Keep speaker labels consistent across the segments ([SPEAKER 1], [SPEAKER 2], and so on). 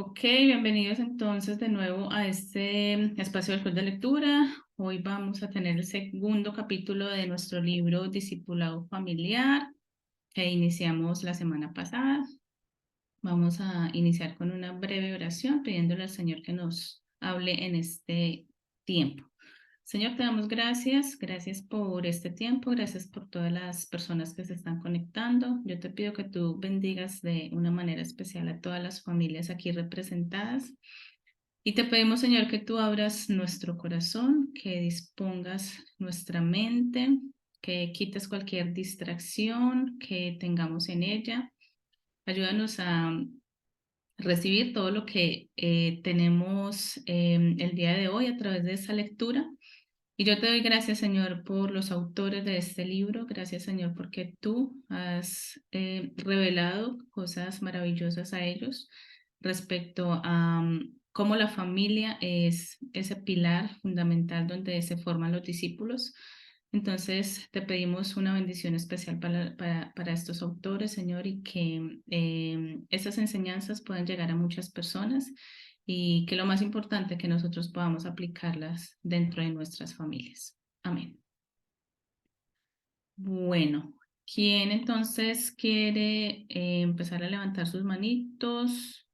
[SPEAKER 1] Ok, bienvenidos entonces de nuevo a este espacio del club de lectura. Hoy vamos a tener el segundo capítulo de nuestro libro Discipulado Familiar que iniciamos la semana pasada. Vamos a iniciar con una breve oración pidiéndole al Señor que nos hable en este tiempo. Señor, te damos gracias, gracias por este tiempo, gracias por todas las personas que se están conectando. Yo te pido que tú bendigas de una manera especial a todas las familias aquí representadas. Y te pedimos, Señor, que tú abras nuestro corazón, que dispongas nuestra mente, que quites cualquier distracción que tengamos en ella. Ayúdanos a recibir todo lo que tenemos el día de hoy a través de esa lectura. Y yo te doy gracias, Señor, por los autores de este libro. Gracias, Señor, porque tú has revelado cosas maravillosas a ellos respecto a cómo la familia es ese pilar fundamental donde se forman los discípulos. Entonces, te pedimos una bendición especial para estos autores, Señor, y que estas enseñanzas puedan llegar a muchas personas y que lo más importante que nosotros podamos aplicarlas dentro de nuestras familias. Amén. Bueno, ¿quién entonces quiere empezar a levantar sus manitos?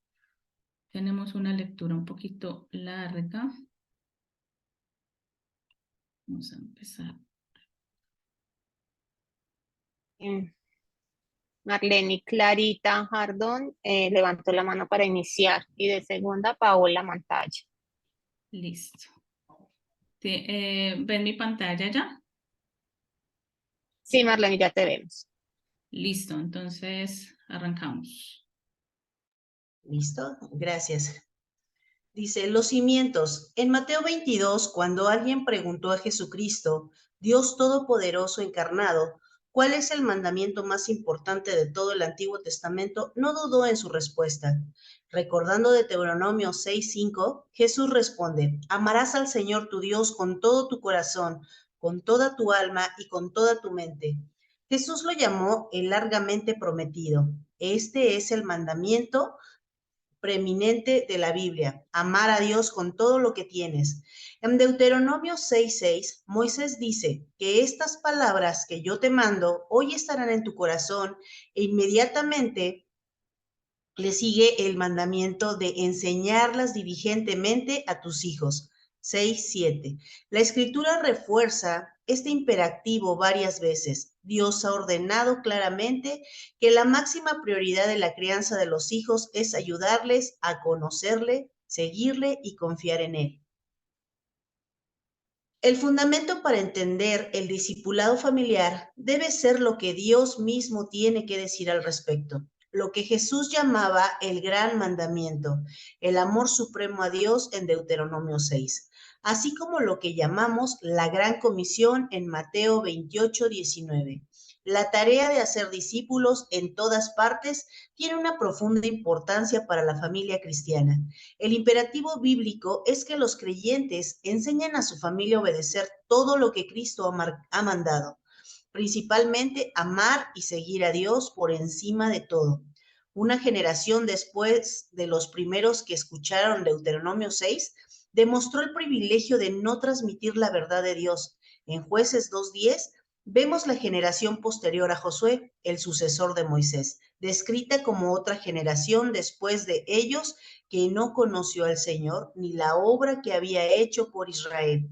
[SPEAKER 1] Tenemos una lectura un poquito larga. Vamos a empezar.
[SPEAKER 2] Marlene Clarita Jardón levantó la mano para iniciar y de segunda Paola Mantalla.
[SPEAKER 1] Listo. ¿Ven mi pantalla ya?
[SPEAKER 2] Sí, Marlene, ya te vemos.
[SPEAKER 1] Listo, entonces arrancamos.
[SPEAKER 3] ¿Listo? Gracias. Dice, los cimientos. En Mateo 22, cuando alguien preguntó a Jesucristo, Dios Todopoderoso encarnado, ¿cuál es el mandamiento más importante de todo el Antiguo Testamento? No dudó en su respuesta. Recordando de Deuteronomio 6:5, Jesús responde, amarás al Señor tu Dios con todo tu corazón, con toda tu alma y con toda tu mente. Jesús lo llamó el largamente prometido. Este es el mandamiento preeminente de la Biblia, amar a Dios con todo lo que tienes. En Deuteronomio 6:6, Moisés dice que estas palabras que yo te mando hoy estarán en tu corazón e inmediatamente le sigue el mandamiento de enseñarlas diligentemente a tus hijos. 6:7. La escritura refuerza este imperativo varias veces. Dios ha ordenado claramente que la máxima prioridad de la crianza de los hijos es ayudarles a conocerle, seguirle y confiar en él. El fundamento para entender el discipulado familiar debe ser lo que Dios mismo tiene que decir al respecto, lo que Jesús llamaba el gran mandamiento, el amor supremo a Dios en Deuteronomio 6, así como lo que llamamos la gran comisión en Mateo 28:19. La tarea de hacer discípulos en todas partes tiene una profunda importancia para la familia cristiana. El imperativo bíblico es que los creyentes enseñan a su familia a obedecer todo lo que Cristo ha mandado, principalmente amar y seguir a Dios por encima de todo. Una generación después de los primeros que escucharon Deuteronomio 6, demostró el privilegio de no transmitir la verdad de Dios. En Jueces 2:10 vemos la generación posterior a Josué, el sucesor de Moisés, descrita como otra generación después de ellos que no conoció al Señor ni la obra que había hecho por Israel.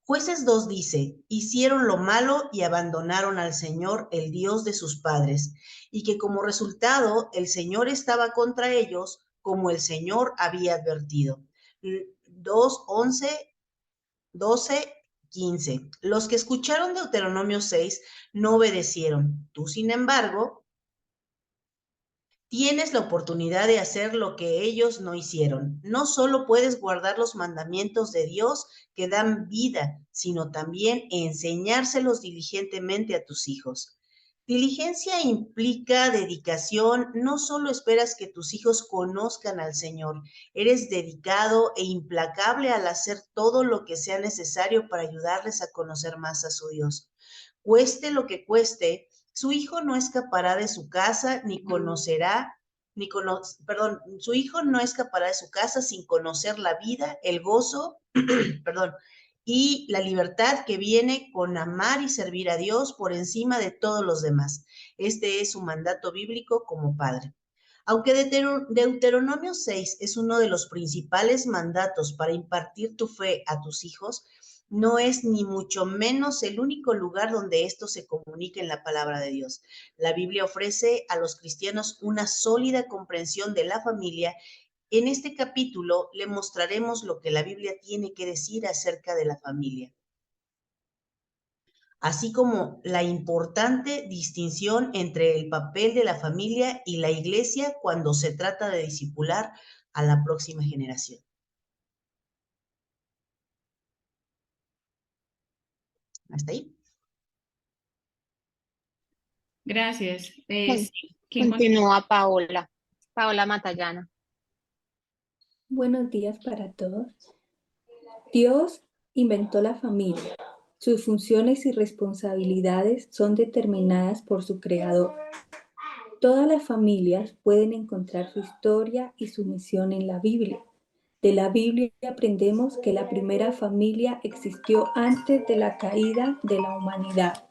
[SPEAKER 3] Jueces 2 dice, hicieron lo malo y abandonaron al Señor, el Dios de sus padres, y que como resultado el Señor estaba contra ellos, como el Señor había advertido. 2:11, 12, 15. Los que escucharon Deuteronomio 6 no obedecieron. Tú, sin embargo, tienes la oportunidad de hacer lo que ellos no hicieron. No solo puedes guardar los mandamientos de Dios que dan vida, sino también enseñárselos diligentemente a tus hijos. Diligencia implica dedicación. No solo esperas que tus hijos conozcan al Señor, eres dedicado e implacable al hacer todo lo que sea necesario para ayudarles a conocer más a su Dios. Cueste lo que cueste, su hijo no escapará de su casa ni conocerá su hijo no escapará de su casa sin conocer la vida, el gozo, perdón, y la libertad que viene con amar y servir a Dios por encima de todos los demás. Este es su mandato bíblico como padre. Aunque Deuteronomio 6 es uno de los principales mandatos para impartir tu fe a tus hijos, no es ni mucho menos el único lugar donde esto se comunica en la palabra de Dios. La Biblia ofrece a los cristianos una sólida comprensión de la familia. En este capítulo le mostraremos lo que la Biblia tiene que decir acerca de la familia, así como la importante distinción entre el papel de la familia y la iglesia cuando se trata de discipular a la próxima generación. ¿Hasta ahí?
[SPEAKER 1] Gracias.
[SPEAKER 2] Con-
[SPEAKER 1] Sí, ¿quién continúa?
[SPEAKER 2] Continúa Paola. Paola Matallana.
[SPEAKER 4] Buenos días para todos. Dios inventó la familia. Sus funciones y responsabilidades son determinadas por su creador. Todas las familias pueden encontrar su historia y su misión en la Biblia. De la Biblia aprendemos que la primera familia existió antes de la caída de la humanidad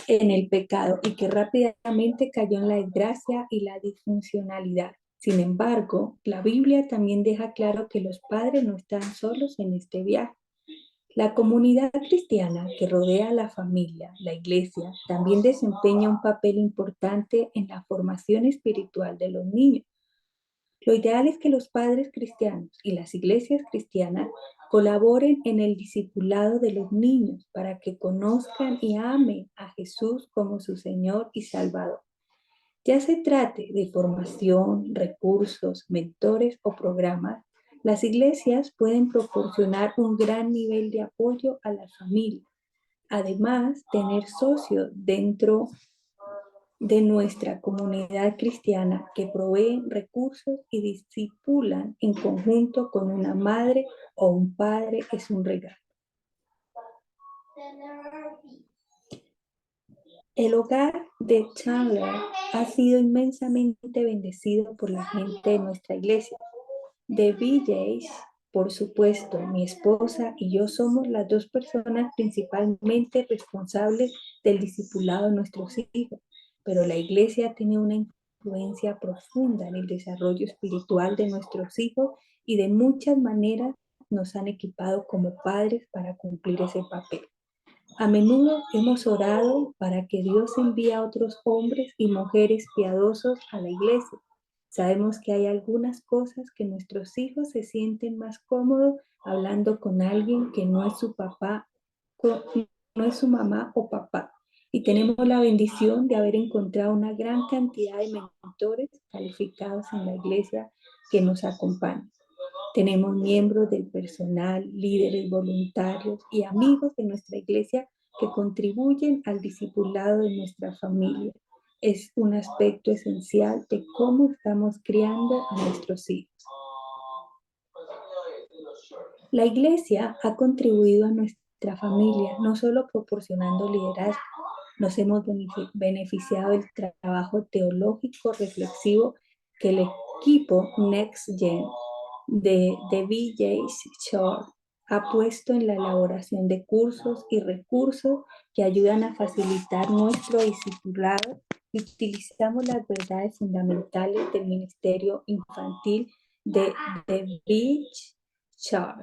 [SPEAKER 4] en el pecado y que rápidamente cayó en la desgracia y la disfuncionalidad. Sin embargo, la Biblia también deja claro que los padres no están solos en este viaje. La comunidad cristiana que rodea a la familia, la iglesia, también desempeña un papel importante en la formación espiritual de los niños. Lo ideal es que los padres cristianos y las iglesias cristianas colaboren en el discipulado de los niños para que conozcan y amen a Jesús como su Señor y Salvador. Ya se trate de formación, recursos, mentores o programas, las iglesias pueden proporcionar un gran nivel de apoyo a la familia. Además, tener socios dentro de nuestra comunidad cristiana que proveen recursos y discipulan en conjunto con una madre o un padre es un regalo. El hogar de Chandler ha sido inmensamente bendecido por la gente de nuestra iglesia. De BJ's, por supuesto, mi esposa y yo somos las dos personas principalmente responsables del discipulado de nuestros hijos, pero la iglesia tiene una influencia profunda en el desarrollo espiritual de nuestros hijos y de muchas maneras nos han equipado como padres para cumplir ese papel. A menudo hemos orado para que Dios envíe a otros hombres y mujeres piadosos a la iglesia. Sabemos que hay algunas cosas que nuestros hijos se sienten más cómodos hablando con alguien que no es su papá, no es su mamá o papá. Y tenemos la bendición de haber encontrado una gran cantidad de mentores calificados en la iglesia que nos acompañan. Tenemos miembros del personal, líderes voluntarios y amigos de nuestra iglesia que contribuyen al discipulado de nuestra familia. Es un aspecto esencial de cómo estamos criando a nuestros hijos. La iglesia ha contribuido a nuestra familia, no solo proporcionando liderazgo. Nos hemos beneficiado del trabajo teológico reflexivo que el equipo Next Gen de BJ's Church ha puesto en la elaboración de cursos y recursos que ayudan a facilitar nuestro discipulado y utilizamos las verdades fundamentales del ministerio infantil de BJ's Church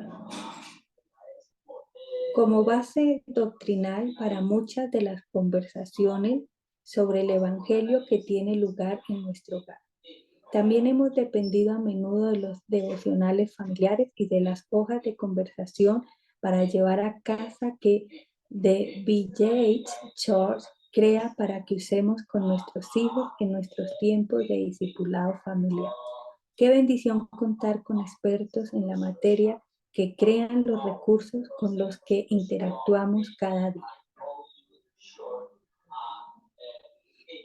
[SPEAKER 4] como base doctrinal para muchas de las conversaciones sobre el evangelio que tiene lugar en nuestro hogar. También hemos dependido a menudo de los devocionales familiares y de las hojas de conversación para llevar a casa que The BJ's Church crea para que usemos con nuestros hijos en nuestros tiempos de discipulado familiar. Qué bendición contar con expertos en la materia que crean los recursos con los que interactuamos cada día.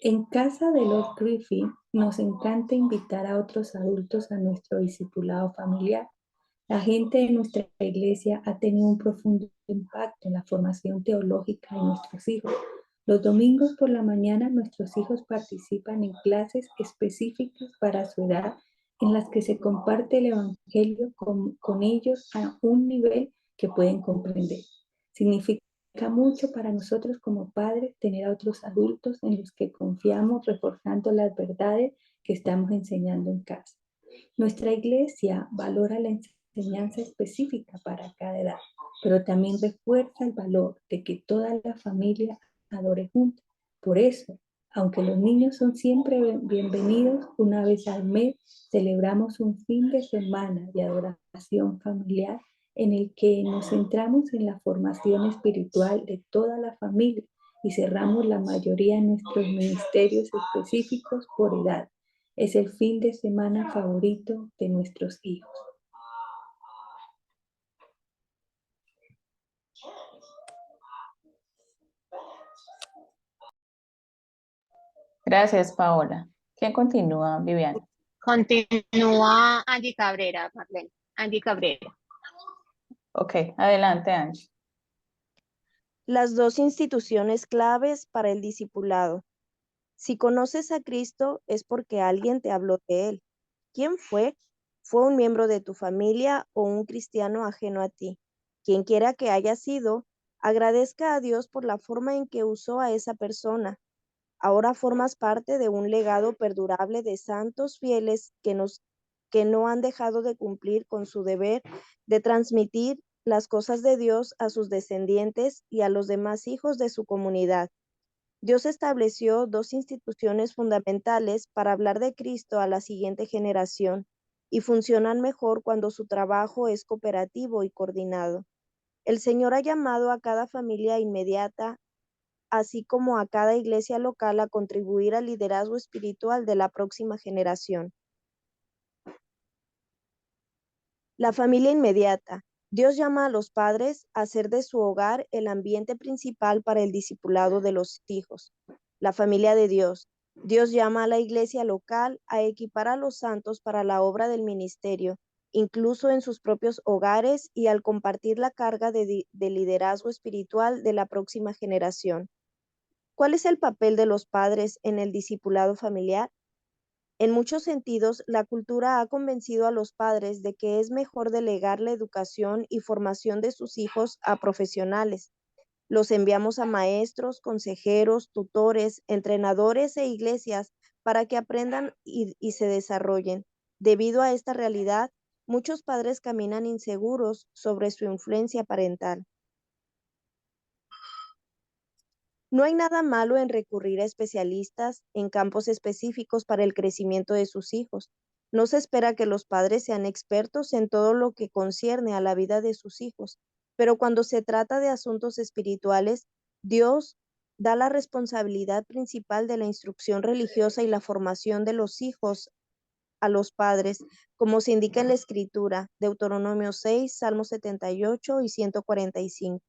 [SPEAKER 4] En casa de Lord Griffin nos encanta invitar a otros adultos a nuestro discipulado familiar. La gente de nuestra iglesia ha tenido un profundo impacto en la formación teológica de nuestros hijos. Los domingos por la mañana nuestros hijos participan en clases específicas para su edad en las que se comparte el Evangelio con ellos a un nivel que pueden comprender. Significa mucho para nosotros como padres tener a otros adultos en los que confiamos reforzando las verdades que estamos enseñando en casa. Nuestra iglesia valora la enseñanza específica para cada edad, pero también refuerza el valor de que toda la familia adore juntos. Por eso, aunque los niños son siempre bienvenidos, una vez al mes celebramos un fin de semana de adoración familiar en el que nos centramos en la formación espiritual de toda la familia y cerramos la mayoría de nuestros ministerios específicos por edad. Es el fin de semana favorito de nuestros hijos.
[SPEAKER 1] Gracias, Paola. ¿Quién continúa, Viviana?
[SPEAKER 2] Continúa Andy Cabrera, Marlene. Andy Cabrera.
[SPEAKER 1] Ok, adelante, Angie.
[SPEAKER 5] Las dos instituciones claves para el discipulado. Si conoces a Cristo es porque alguien te habló de él. ¿Quién fue? ¿Fue un miembro de tu familia o un cristiano ajeno a ti? Quien quiera que haya sido, agradezca a Dios por la forma en que usó a esa persona. Ahora formas parte de un legado perdurable de santos fieles que no han dejado de cumplir con su deber de transmitir las cosas de Dios a sus descendientes y a los demás hijos de su comunidad. Dios estableció dos instituciones fundamentales para hablar de Cristo a la siguiente generación y funcionan mejor cuando su trabajo es cooperativo y coordinado. El Señor ha llamado a cada familia inmediata, así como a cada iglesia local, a contribuir al liderazgo espiritual de la próxima generación. La familia inmediata. Dios llama a los padres a hacer de su hogar el ambiente principal para el discipulado de los hijos. La familia de Dios. Dios llama a la iglesia local a equipar a los santos para la obra del ministerio, incluso en sus propios hogares y al compartir la carga de liderazgo espiritual de la próxima generación. ¿Cuál es el papel de los padres en el discipulado familiar? En muchos sentidos, la cultura ha convencido a los padres de que es mejor delegar la educación y formación de sus hijos a profesionales. Los enviamos a maestros, consejeros, tutores, entrenadores e iglesias para que aprendan y se desarrollen. Debido a esta realidad, muchos padres caminan inseguros sobre su influencia parental. No hay nada malo en recurrir a especialistas en campos específicos para el crecimiento de sus hijos. No se espera que los padres sean expertos en todo lo que concierne a la vida de sus hijos, pero cuando se trata de asuntos espirituales, Dios da la responsabilidad principal de la instrucción religiosa y la formación de los hijos a los padres, como se indica en la Escritura, Deuteronomio 6, Salmo 78 y 145.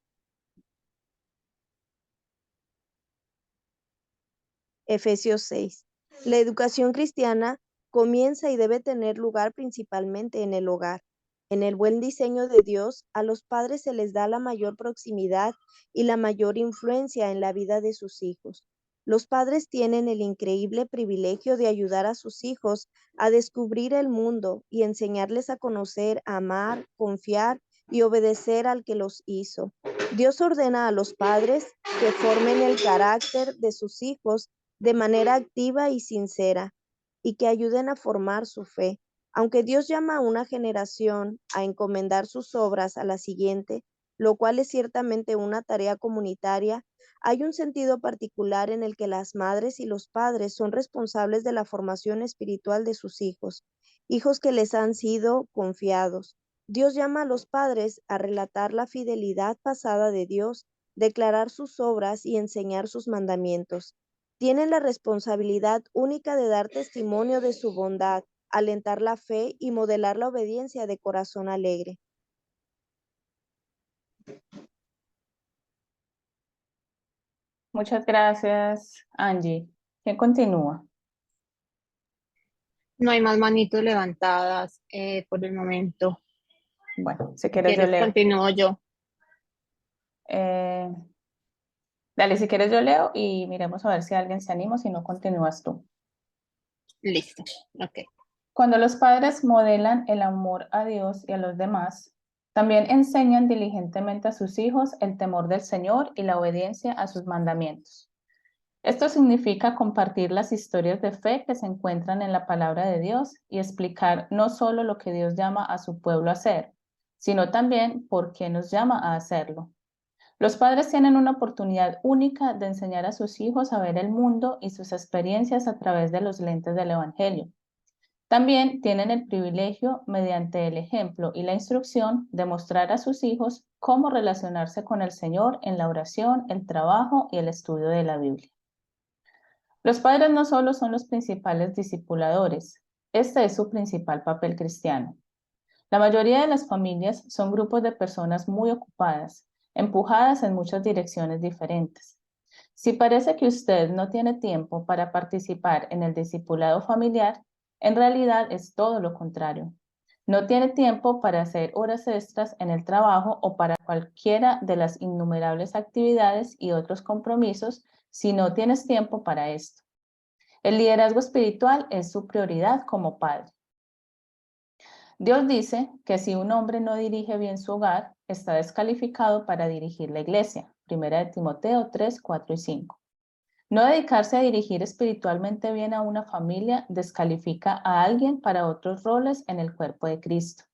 [SPEAKER 5] Efesios 6. La educación cristiana comienza y debe tener lugar principalmente en el hogar. En el buen diseño de Dios, a los padres se les da la mayor proximidad y la mayor influencia en la vida de sus hijos. Los padres tienen el increíble privilegio de ayudar a sus hijos a descubrir el mundo y enseñarles a conocer, amar, confiar y obedecer al que los hizo. Dios ordena a los padres que formen el carácter de sus hijos de manera activa y sincera, y que ayuden a formar su fe. Aunque Dios llama a una generación a encomendar sus obras a la siguiente, lo cual es ciertamente una tarea comunitaria, hay un sentido particular en el que las madres y los padres son responsables de la formación espiritual de sus hijos, hijos que les han sido confiados. Dios llama a los padres a relatar la fidelidad pasada de Dios, declarar sus obras y enseñar sus mandamientos. Tienen la responsabilidad única de dar testimonio de su bondad, alentar la fe y modelar la obediencia de corazón alegre.
[SPEAKER 1] Muchas gracias, Angie. ¿Quién continúa?
[SPEAKER 2] No hay más manitos levantadas por el momento.
[SPEAKER 1] Bueno, si
[SPEAKER 2] Si
[SPEAKER 1] quieres yo
[SPEAKER 2] quieres,
[SPEAKER 1] leo.
[SPEAKER 2] continúo yo.
[SPEAKER 1] Eh, Dale, si quieres yo leo y miremos a ver si alguien se anima, si no continúas tú.
[SPEAKER 2] Listo. Ok.
[SPEAKER 1] Cuando los padres modelan el amor a Dios y a los demás, también enseñan diligentemente a sus hijos el temor del Señor y la obediencia a sus mandamientos. Esto significa compartir las historias de fe que se encuentran en la palabra de Dios y explicar no solo lo que Dios llama a su pueblo a hacer, sino también por qué nos llama a hacerlo. Los padres tienen una oportunidad única de enseñar a sus hijos a ver el mundo y sus experiencias a través de los lentes del Evangelio. También tienen el privilegio, mediante el ejemplo y la instrucción, de mostrar a sus hijos cómo relacionarse con el Señor en la oración, el trabajo y el estudio de la Biblia. Los padres no solo son los principales discipuladores, este es su principal papel cristiano. La mayoría de las familias son grupos de personas muy ocupadas, empujadas en muchas direcciones diferentes. Si parece que usted no tiene tiempo para participar en el discipulado familiar, en realidad es todo lo contrario. No tiene tiempo para hacer horas extras en el trabajo o para cualquiera de las innumerables actividades y otros compromisos si no tienes tiempo para esto. El liderazgo espiritual es su prioridad como padre. Dios dice que si un hombre no dirige bien su hogar, está descalificado para dirigir la iglesia. 1 Timoteo 3, 4 y 5. No dedicarse a dirigir espiritualmente bien a una familia descalifica a alguien para otros roles en el cuerpo de Cristo.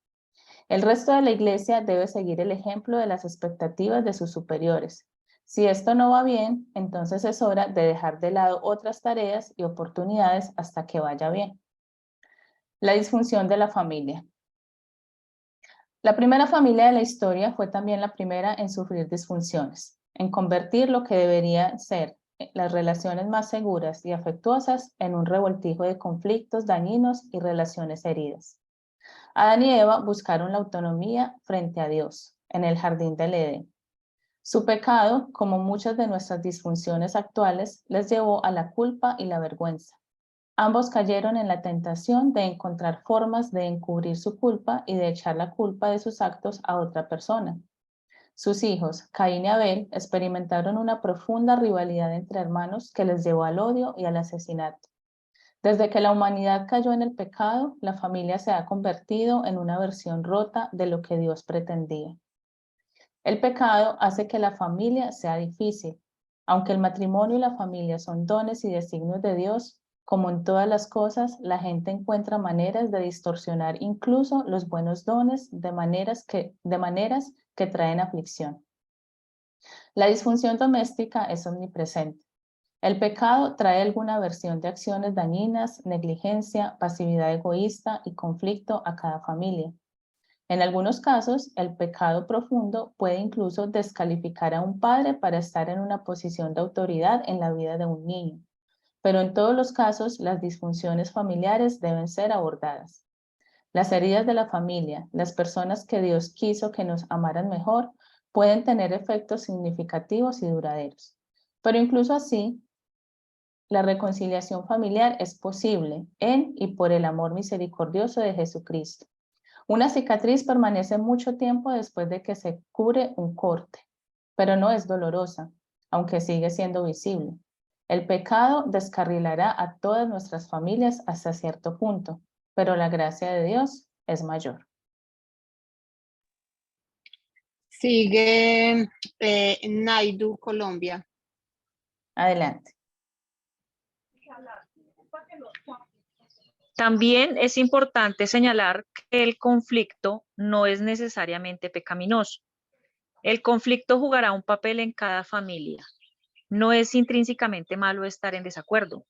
[SPEAKER 1] El resto de la iglesia debe seguir el ejemplo de las expectativas de sus superiores. Si esto no va bien, entonces es hora de dejar de lado otras tareas y oportunidades hasta que vaya bien. La disfunción de la familia. La primera familia de la historia fue también la primera en sufrir disfunciones, en convertir lo que deberían ser las relaciones más seguras y afectuosas en un revoltijo de conflictos dañinos y relaciones heridas. Adán y Eva buscaron la autonomía frente a Dios en el jardín del Edén. Su pecado, como muchas de nuestras disfunciones actuales, les llevó a la culpa y la vergüenza. Ambos cayeron en la tentación de encontrar formas de encubrir su culpa y de echar la culpa de sus actos a otra persona. Sus hijos, Caín y Abel, experimentaron una profunda rivalidad entre hermanos que les llevó al odio y al asesinato. Desde que la humanidad cayó en el pecado, la familia se ha convertido en una versión rota de lo que Dios pretendía. El pecado hace que la familia sea difícil. Aunque el matrimonio y la familia son dones y designios de Dios, como en todas las cosas, la gente encuentra maneras de distorsionar incluso los buenos dones de maneras que traen aflicción. La disfunción doméstica es omnipresente. El pecado trae alguna versión de acciones dañinas, negligencia, pasividad egoísta y conflicto a cada familia. En algunos casos, el pecado profundo puede incluso descalificar a un padre para estar en una posición de autoridad en la vida de un niño. Pero en todos los casos, las disfunciones familiares deben ser abordadas. Las heridas de la familia, las personas que Dios quiso que nos amaran mejor, pueden tener efectos significativos y duraderos. Pero incluso así, la reconciliación familiar es posible en y por el amor misericordioso de Jesucristo. Una cicatriz permanece mucho tiempo después de que se cure un corte, pero no es dolorosa, aunque sigue siendo visible. El pecado descarrilará a todas nuestras familias hasta cierto punto, pero la gracia de Dios es mayor.
[SPEAKER 2] Sigue Naidu, Colombia.
[SPEAKER 1] Adelante.
[SPEAKER 6] También es importante señalar que el conflicto no es necesariamente pecaminoso. El conflicto jugará un papel en cada familia. No es intrínsecamente malo estar en desacuerdo.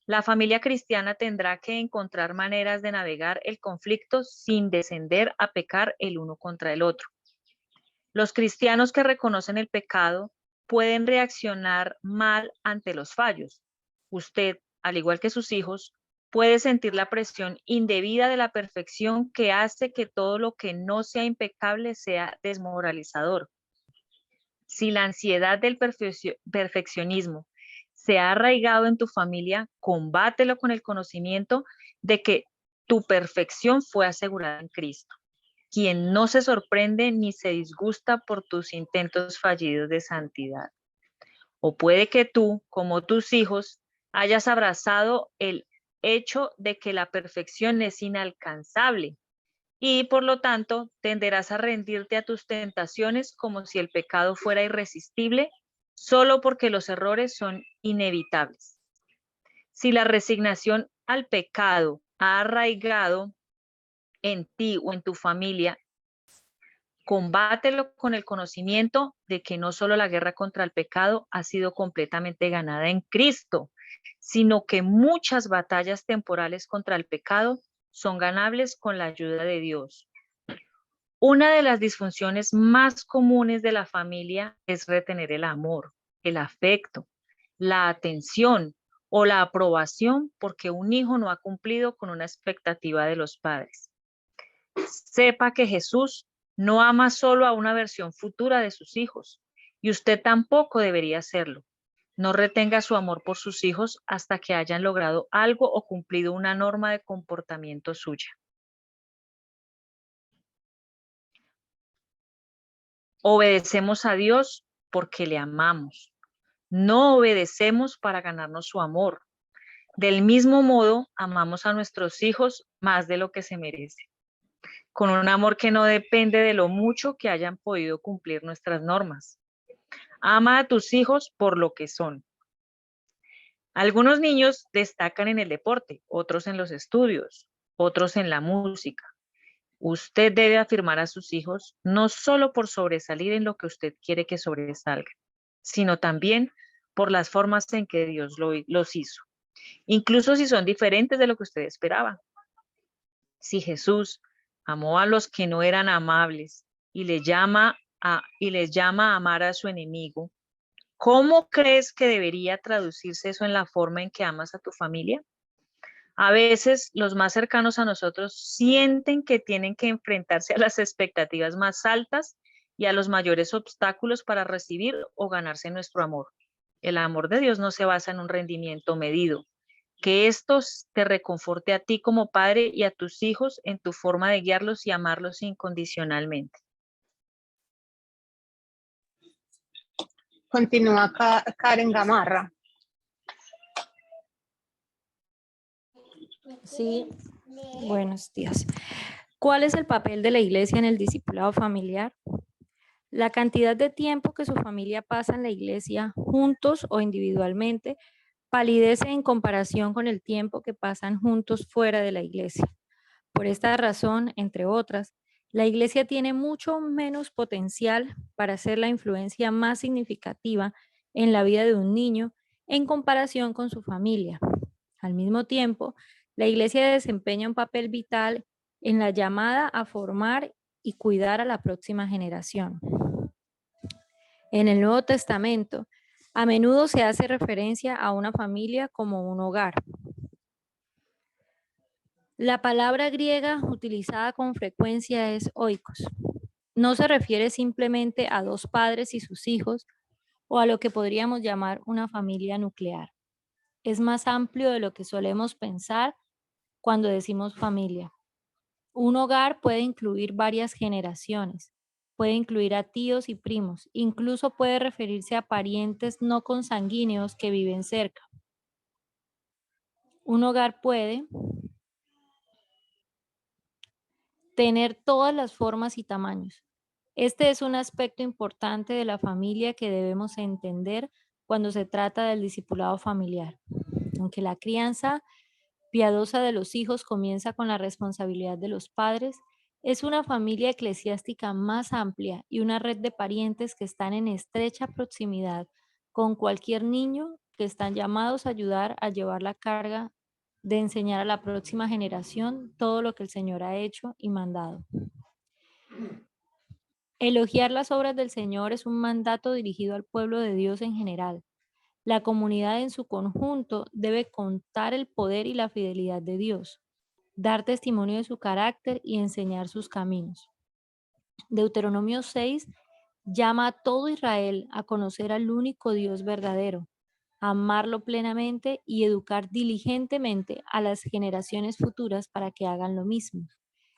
[SPEAKER 6] La familia cristiana tendrá que encontrar maneras de navegar el conflicto sin descender a pecar el uno contra el otro. Los cristianos que reconocen el pecado pueden reaccionar mal ante los fallos. Usted, al igual que sus hijos, puede sentir la presión indebida de la perfección que hace que todo lo que no sea impecable sea desmoralizador. Si la ansiedad del perfeccionismo se ha arraigado en tu familia, combátelo con el conocimiento de que tu perfección fue asegurada en Cristo, quien no se sorprende ni se disgusta por tus intentos fallidos de santidad. O puede que tú, como tus hijos, hayas abrazado el hecho de que la perfección es inalcanzable y por lo tanto tenderás a rendirte a tus tentaciones como si el pecado fuera irresistible solo porque los errores son inevitables. Si la resignación al pecado ha arraigado en ti o en tu familia, combátelo con el conocimiento de que no solo la guerra contra el pecado ha sido completamente ganada en Cristo, sino que muchas batallas temporales contra el pecado son ganables con la ayuda de Dios. Una de las disfunciones más comunes de la familia es retener el amor, el afecto, la atención o la aprobación porque un hijo no ha cumplido con una expectativa de los padres. Sepa que Jesús no ama solo a una versión futura de sus hijos y usted tampoco debería hacerlo. No retenga su amor por sus hijos hasta que hayan logrado algo o cumplido una norma de comportamiento suya. Obedecemos a Dios porque le amamos. No obedecemos para ganarnos su amor. Del mismo modo, amamos a nuestros hijos más de lo que se merece, con un amor que no depende de lo mucho que hayan podido cumplir nuestras normas. Ama a tus hijos por lo que son. Algunos niños destacan en el deporte, otros en los estudios, otros en la música. Usted debe afirmar a sus hijos no solo por sobresalir en lo que usted quiere que sobresalga, sino también por las formas en que Dios los hizo, incluso si son diferentes de lo que usted esperaba. Si Jesús amó a los que no eran amables y les llama a amar a su enemigo, ¿cómo crees que debería traducirse eso en la forma en que amas a tu familia? A veces los más cercanos a nosotros sienten que tienen que enfrentarse a las expectativas más altas y a los mayores obstáculos para recibir o ganarse nuestro amor. El amor de Dios no se basa en un rendimiento medido. Que esto te reconforte a ti como padre y a tus hijos en tu forma de guiarlos y amarlos incondicionalmente.
[SPEAKER 2] Continúa Karen Gamarra.
[SPEAKER 7] Sí, buenos días. ¿Cuál es el papel de la iglesia en el discipulado familiar? La cantidad de tiempo que su familia pasa en la iglesia, juntos o individualmente, palidece en comparación con el tiempo que pasan juntos fuera de la iglesia. Por esta razón, entre otras, la iglesia tiene mucho menos potencial para ser la influencia más significativa en la vida de un niño en comparación con su familia. Al mismo tiempo, la iglesia desempeña un papel vital en la llamada a formar y cuidar a la próxima generación. En el Nuevo Testamento, a menudo se hace referencia a una familia como un hogar. La palabra griega utilizada con frecuencia es oikos. No se refiere simplemente a dos padres y sus hijos o a lo que podríamos llamar una familia nuclear. Es más amplio de lo que solemos pensar cuando decimos familia. Un hogar puede incluir varias generaciones, puede incluir a tíos y primos, incluso puede referirse a parientes no consanguíneos que viven cerca. Un hogar puede tener todas las formas y tamaños. Este es un aspecto importante de la familia que debemos entender cuando se trata del discipulado familiar. Aunque la crianza piadosa de los hijos comienza con la responsabilidad de los padres, es una familia eclesiástica más amplia y una red de parientes que están en estrecha proximidad con cualquier niño que están llamados a ayudar a llevar la carga de enseñar a la próxima generación todo lo que el Señor ha hecho y mandado. Elogiar las obras del Señor es un mandato dirigido al pueblo de Dios en general. La comunidad en su conjunto debe contar el poder y la fidelidad de Dios, dar testimonio de su carácter y enseñar sus caminos. Deuteronomio 6 llama a todo Israel a conocer al único Dios verdadero, a amarlo plenamente y educar diligentemente a las generaciones futuras para que hagan lo mismo.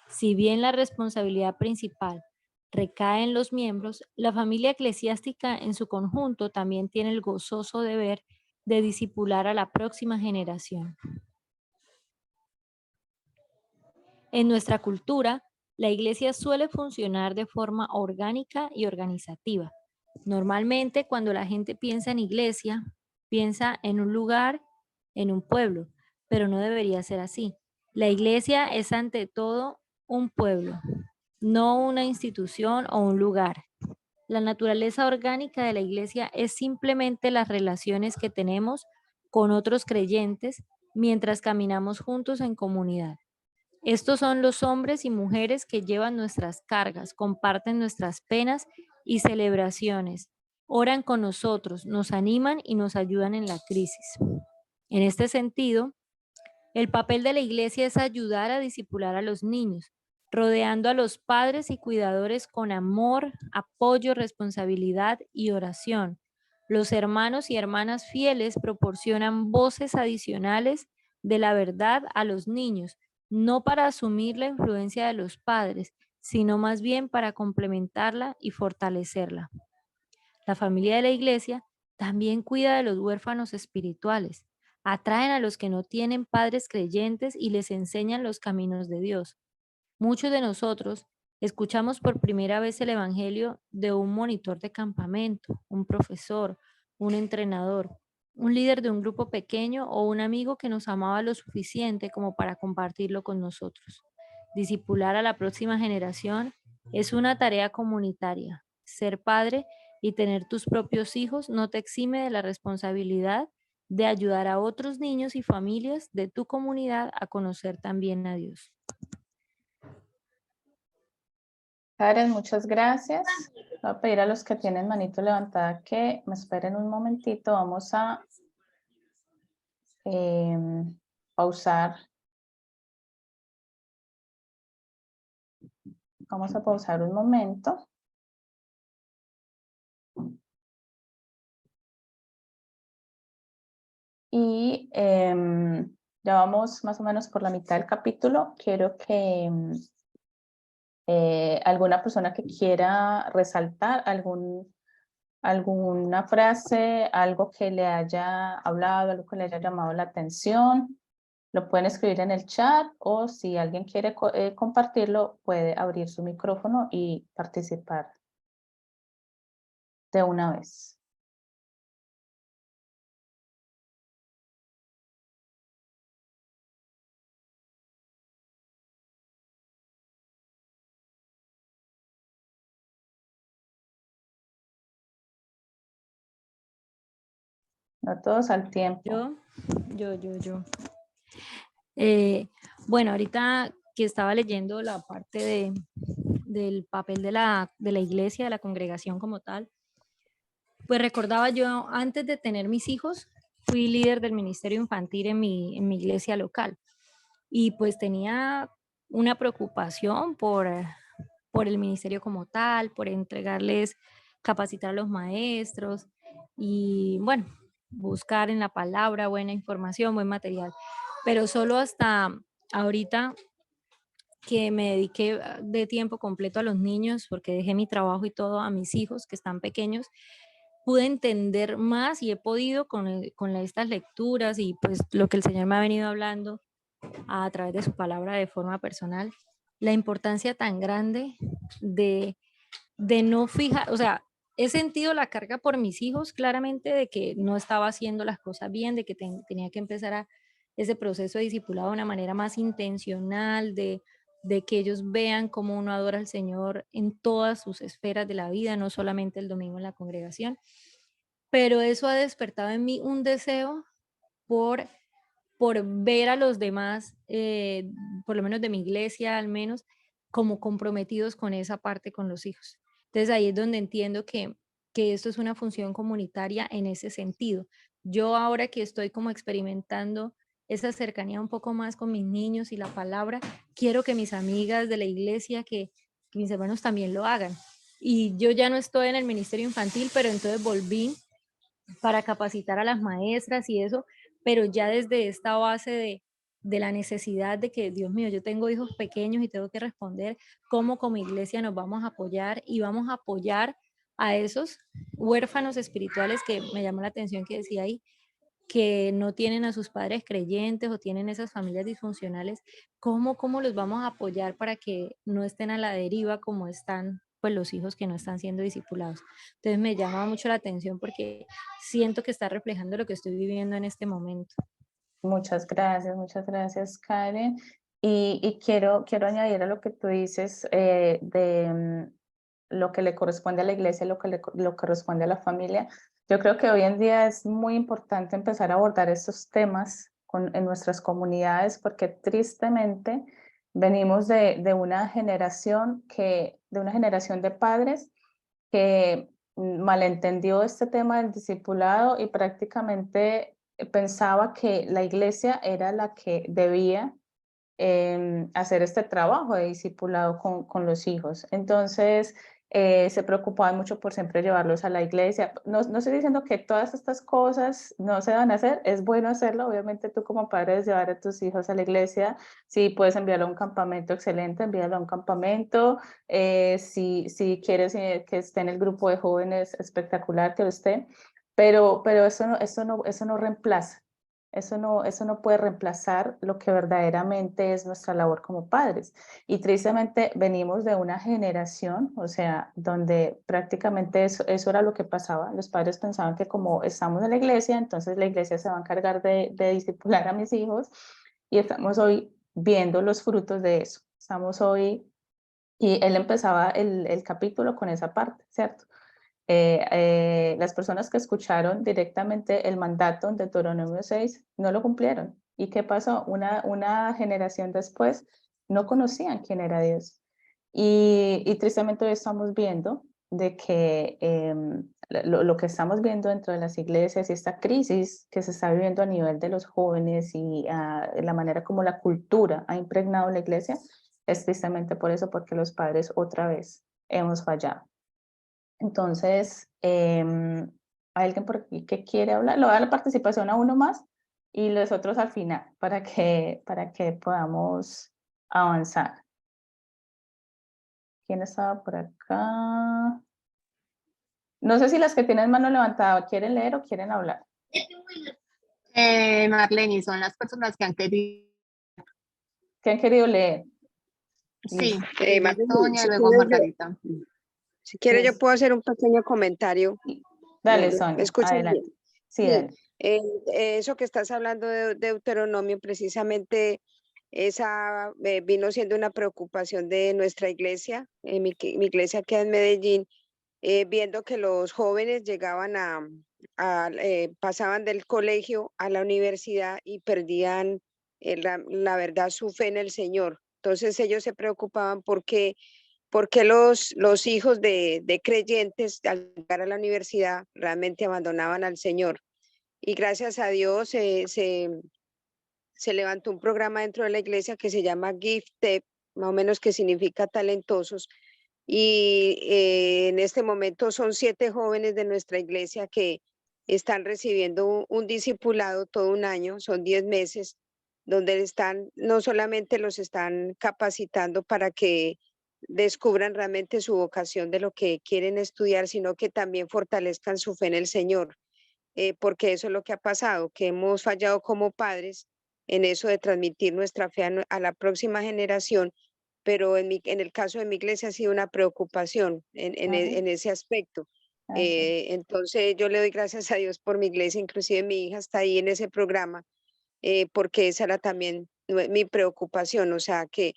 [SPEAKER 7] Si bien la responsabilidad principal recae en los miembros, la familia eclesiástica en su conjunto también tiene el gozoso deber de discipular a la próxima generación. En nuestra cultura, la iglesia suele funcionar de forma orgánica y organizativa. Normalmente, cuando la gente piensa en iglesia, piensa en un lugar, en un pueblo, pero no debería ser así. La iglesia es ante todo un pueblo, no una institución o un lugar. La naturaleza orgánica de la iglesia es simplemente las relaciones que tenemos con otros creyentes mientras caminamos juntos en comunidad. Estos son los hombres y mujeres que llevan nuestras cargas, comparten nuestras penas y celebraciones, oran con nosotros, nos animan y nos ayudan en la crisis. En este sentido, el papel de la iglesia es ayudar a discipular a los niños, rodeando a los padres y cuidadores con amor, apoyo, responsabilidad y oración. Los hermanos y hermanas fieles proporcionan voces adicionales de la verdad a los niños, no para asumir la influencia de los padres, sino más bien para complementarla y fortalecerla. La familia de la iglesia también cuida de los huérfanos espirituales, atraen a los que no tienen padres creyentes y les enseñan los caminos de Dios. Muchos de nosotros escuchamos por primera vez el evangelio de un monitor de campamento, un profesor, un entrenador, un líder de un grupo pequeño o un amigo que nos amaba lo suficiente como para compartirlo con nosotros. Discipular a la próxima generación es una tarea comunitaria. Ser padre y tener tus propios hijos no te exime de la responsabilidad de ayudar a otros niños y familias de tu comunidad a conocer también a Dios.
[SPEAKER 1] Karen, muchas gracias. Voy a pedir a los que tienen manito levantada que me esperen un momentito. Vamos a pausar. Vamos a pausar un momento. Y ya vamos más o menos por la mitad del capítulo. Quiero que alguna persona que quiera resaltar alguna frase, algo que le haya hablado, algo que le haya llamado la atención, lo pueden escribir en el chat o si alguien quiere compartirlo, puede abrir su micrófono y participar de una vez. No todos al tiempo.
[SPEAKER 7] Yo. Bueno, ahorita que estaba leyendo la parte del papel de la iglesia, de la congregación como tal, pues recordaba yo, antes de tener mis hijos, fui líder del ministerio infantil en mi iglesia local y pues tenía una preocupación por el ministerio como tal, por entregarles, capacitar a los maestros y bueno, buscar en la palabra buena información, buen material. Pero solo hasta ahorita que me dediqué de tiempo completo a los niños, porque dejé mi trabajo y todo a mis hijos que están pequeños, pude entender más y he podido con estas lecturas y pues lo que el Señor me ha venido hablando a través de su palabra de forma personal, la importancia tan grande de no fijar, o sea, he sentido la carga por mis hijos claramente de que no estaba haciendo las cosas bien, de que tenía que empezar ese proceso de discipulado de una manera más intencional, de que ellos vean cómo uno adora al Señor en todas sus esferas de la vida, no solamente el domingo en la congregación. Pero eso ha despertado en mí un deseo por ver a los demás, por lo menos de mi iglesia al menos, como comprometidos con esa parte con los hijos. Entonces ahí es donde entiendo que esto es una función comunitaria en ese sentido. Yo ahora que estoy como experimentando esa cercanía un poco más con mis niños y la palabra, quiero que mis amigas de la iglesia, que mis hermanos también lo hagan. Y yo ya no estoy en el ministerio infantil, pero entonces volví para capacitar a las maestras y eso, pero ya desde esta base de la necesidad de que, Dios mío, yo tengo hijos pequeños y tengo que responder cómo como iglesia nos vamos a apoyar y vamos a apoyar a esos huérfanos espirituales que me llamó la atención que decía ahí, que no tienen a sus padres creyentes o tienen esas familias disfuncionales, ¿cómo los vamos a apoyar para que no estén a la deriva como están pues los hijos que no están siendo discipulados? Entonces me llama mucho la atención porque siento que está reflejando lo que estoy viviendo en este momento.
[SPEAKER 1] Muchas gracias, Karen. Y quiero añadir a lo que tú dices lo que le corresponde a la iglesia, lo corresponde a la familia. Yo creo que hoy en día es muy importante empezar a abordar estos temas en nuestras comunidades, porque tristemente venimos de una generación de padres que malentendió este tema del discipulado y prácticamente pensaba que la iglesia era la que debía hacer este trabajo de discipulado con los hijos. Entonces, se preocupaban mucho por siempre llevarlos a la iglesia. No estoy diciendo que todas estas cosas no se van a hacer, es bueno hacerlo. Obviamente tú como padre debes llevar a tus hijos a la iglesia. Si puedes enviarlo a un campamento, excelente, envíalo a un campamento. Si quieres que esté en el grupo de jóvenes, espectacular que lo esté. Pero eso no reemplaza. Eso no puede reemplazar lo que verdaderamente es nuestra labor como padres. Y tristemente venimos de una generación, o sea, donde prácticamente eso era lo que pasaba. Los padres pensaban que como estamos en la iglesia, entonces la iglesia se va a encargar de discipular a mis hijos. Y estamos hoy viendo los frutos de eso. Estamos hoy, y él empezaba el capítulo con esa parte, ¿cierto? Las personas que escucharon directamente el mandato de Deuteronomio 6 no lo cumplieron. ¿Y qué pasó? Una generación después no conocían quién era Dios. Y tristemente hoy estamos viendo de que lo que estamos viendo dentro de las iglesias y esta crisis que se está viviendo a nivel de los jóvenes y la manera como la cultura ha impregnado la iglesia es tristemente por eso, porque los padres otra vez hemos fallado. Entonces, ¿hay alguien por aquí que quiere hablar? Le voy a dar la participación a uno más y los otros al final para que podamos avanzar. ¿Quién estaba por acá? No sé si las que tienen mano levantada quieren leer o quieren hablar.
[SPEAKER 2] Marlene, son las personas que han querido.
[SPEAKER 1] ¿Qué han querido leer?
[SPEAKER 2] Sí,
[SPEAKER 5] Marlene,
[SPEAKER 2] Sonia y
[SPEAKER 5] si
[SPEAKER 2] luego
[SPEAKER 5] quieres,
[SPEAKER 2] Margarita.
[SPEAKER 5] si quieres yo
[SPEAKER 1] Yes.
[SPEAKER 5] puedo hacer un pequeño comentario.
[SPEAKER 1] Dale,
[SPEAKER 5] ¿Me
[SPEAKER 1] Sonia,
[SPEAKER 5] escuchas
[SPEAKER 1] adelante.
[SPEAKER 5] bien?
[SPEAKER 1] Sí,
[SPEAKER 5] Sí,
[SPEAKER 1] dale.
[SPEAKER 5] eso que estás hablando de Deuteronomio, precisamente esa vino siendo una preocupación de nuestra iglesia, mi iglesia queda en Medellín, viendo que los jóvenes llegaban pasaban del colegio a la universidad y perdían la verdad su fe en el Señor. Entonces ellos se preocupaban porque los hijos de creyentes al llegar a la universidad realmente abandonaban al Señor. Y gracias a Dios se levantó un programa dentro de la iglesia que se llama Gifted, más o menos que significa talentosos. Y en este momento son 7 jóvenes de nuestra iglesia que están recibiendo un discipulado todo un año, son 10 meses, donde no solamente los están capacitando para que descubran realmente su vocación de lo que quieren estudiar, sino que también fortalezcan su fe en el Señor, porque eso es lo que ha pasado, que hemos fallado como padres en eso de transmitir nuestra fe a la próxima generación, pero en el caso de mi iglesia ha sido una preocupación en ese aspecto. Entonces yo le doy gracias a Dios por mi iglesia, inclusive mi hija está ahí en ese programa, porque esa era también mi preocupación, o sea, que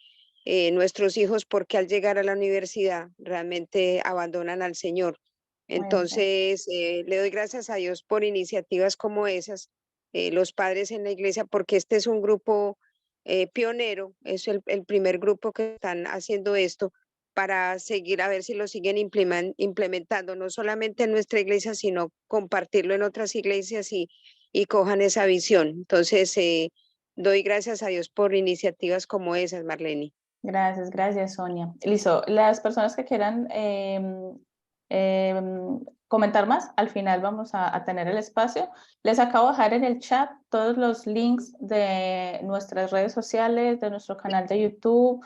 [SPEAKER 5] nuestros hijos, porque al llegar a la universidad realmente abandonan al Señor. Entonces, le doy gracias a Dios por iniciativas como esas, los padres en la iglesia, porque este es un grupo pionero, es el primer grupo que están haciendo esto para seguir a ver si lo siguen implementando, no solamente en nuestra iglesia, sino compartirlo en otras iglesias y cojan esa visión. Entonces, doy gracias a Dios por iniciativas como esas, Marlene.
[SPEAKER 1] Gracias, Sonia. Listo, las personas que quieran comentar más, al final vamos a tener el espacio. Les acabo de dejar en el chat todos los links de nuestras redes sociales, de nuestro canal de YouTube,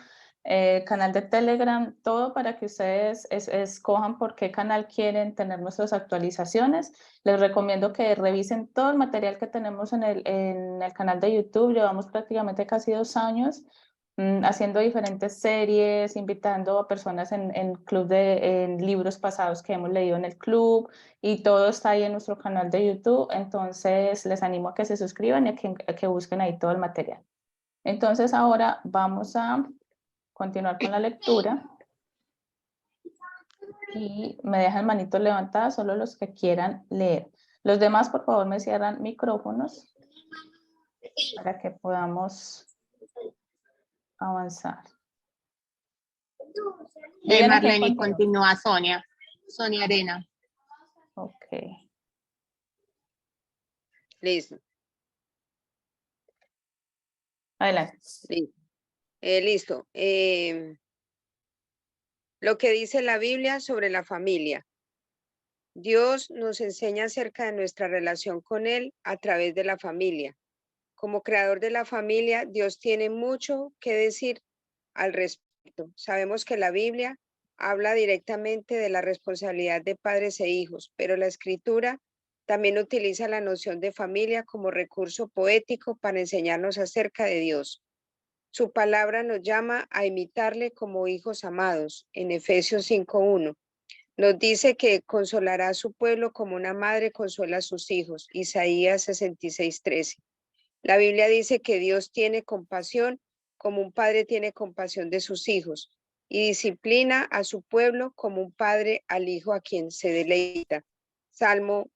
[SPEAKER 1] canal de Telegram, todo para que ustedes escojan por qué canal quieren tener nuestras actualizaciones. Les recomiendo que revisen todo el material que tenemos en el canal de YouTube. Llevamos prácticamente casi 2 años haciendo diferentes series, invitando a personas en libros pasados que hemos leído en el club, y todo está ahí en nuestro canal de YouTube. Entonces les animo a que se suscriban y a que busquen ahí todo el material. Entonces ahora vamos a continuar con la lectura. Y me dejan manitos levantadas solo los que quieran leer. Los demás, por favor, me cierran micrófonos para que podamos avanzar.
[SPEAKER 2] Marlene, continúa Sonia. Sonia Arena.
[SPEAKER 1] Ok.
[SPEAKER 8] Listo.
[SPEAKER 1] Adelante.
[SPEAKER 8] Listo. Lo que dice la Biblia sobre la familia. Dios nos enseña acerca de nuestra relación con Él a través de la familia. Como creador de la familia, Dios tiene mucho que decir al respecto. Sabemos que la Biblia habla directamente de la responsabilidad de padres e hijos, pero la Escritura también utiliza la noción de familia como recurso poético para enseñarnos acerca de Dios. Su palabra nos llama a imitarle como hijos amados. En Efesios 5:1 nos dice que consolará a su pueblo como una madre consuela a sus hijos. Isaías 66:13. La Biblia dice que Dios tiene compasión como un padre tiene compasión de sus hijos y disciplina a su pueblo como un padre al hijo a quien se deleita. Salmo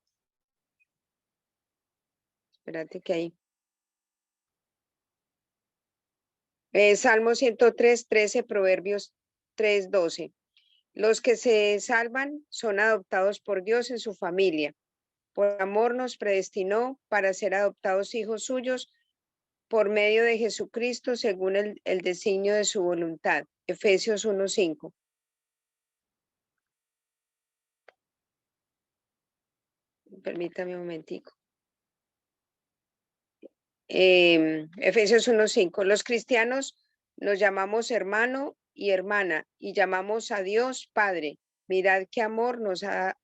[SPEAKER 8] 103:13, Proverbios 3:12. Los que se salvan son adoptados por Dios en su familia. Por amor nos predestinó para ser adoptados hijos suyos por medio de Jesucristo según el designio de su voluntad. Efesios 1:5. Permítame un momentico. Efesios 1:5. Los cristianos nos llamamos hermano y hermana y llamamos a Dios Padre. Mirad qué amor nos ha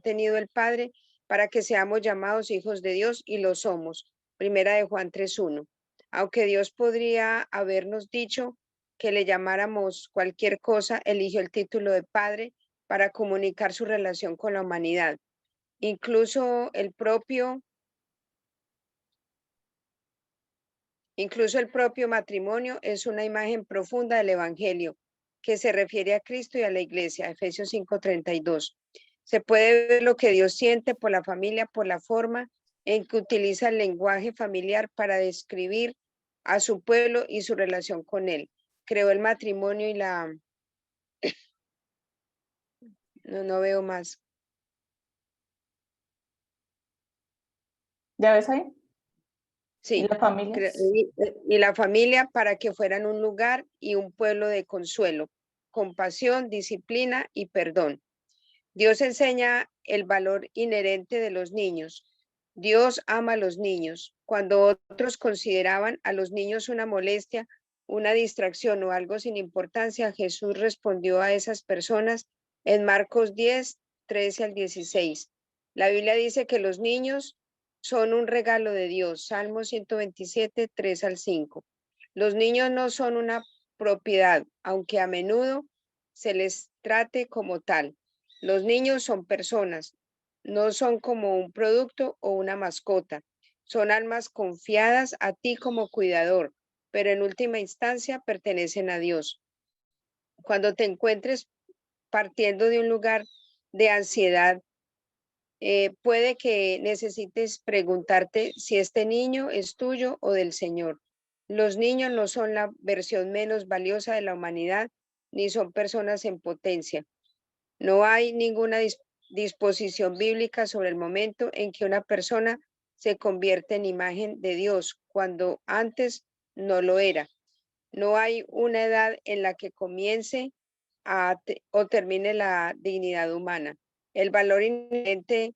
[SPEAKER 8] tenido el Padre para que seamos llamados hijos de Dios, y lo somos. Primera de Juan 3:1. Aunque Dios podría habernos dicho que le llamáramos cualquier cosa, eligió el título de Padre para comunicar su relación con la humanidad. Incluso el propio matrimonio es una imagen profunda del Evangelio que se refiere a Cristo y a la Iglesia. Efesios 5:32. Se puede ver lo que Dios siente por la familia por la forma en que utiliza el lenguaje familiar para describir a su pueblo y su relación con él. Creó el matrimonio y la... No veo más.
[SPEAKER 1] ¿Ya ves ahí?
[SPEAKER 8] Sí.
[SPEAKER 1] ¿Y la familia?
[SPEAKER 8] Y la familia para que fueran un lugar y un pueblo de consuelo, compasión, disciplina y perdón. Dios enseña el valor inherente de los niños. Dios ama a los niños. Cuando otros consideraban a los niños una molestia, una distracción o algo sin importancia, Jesús respondió a esas personas en Marcos 10:13-16. La Biblia dice que los niños son un regalo de Dios. Salmo 127:3-5. Los niños no son una propiedad, aunque a menudo se les trate como tal. Los niños son personas, no son como un producto o una mascota. Son almas confiadas a ti como cuidador, pero en última instancia pertenecen a Dios. Cuando te encuentres partiendo de un lugar de ansiedad, puede que necesites preguntarte si este niño es tuyo o del Señor. Los niños no son la versión menos valiosa de la humanidad, ni son personas en potencia. No hay ninguna disposición bíblica sobre el momento en que una persona se convierte en imagen de Dios, cuando antes no lo era. No hay una edad en la que comience o termine la dignidad humana. El valor inherente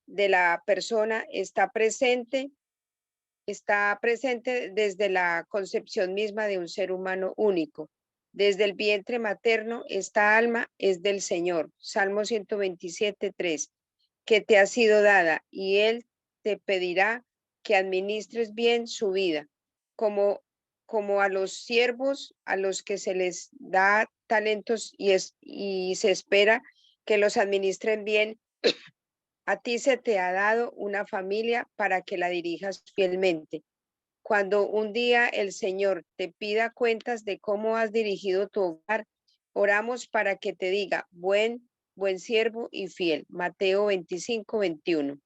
[SPEAKER 8] de la persona está presente desde la concepción misma de un ser humano único. Desde el vientre materno, esta alma es del Señor. Salmo 127:3, que te ha sido dada, y Él te pedirá que administres bien su vida, como a los siervos a los que se les da talentos y se espera que los administren bien. A ti se te ha dado una familia para que la dirijas fielmente. Cuando un día el Señor te pida cuentas de cómo has dirigido tu hogar, oramos para que te diga, buen siervo y fiel. Mateo 25:21.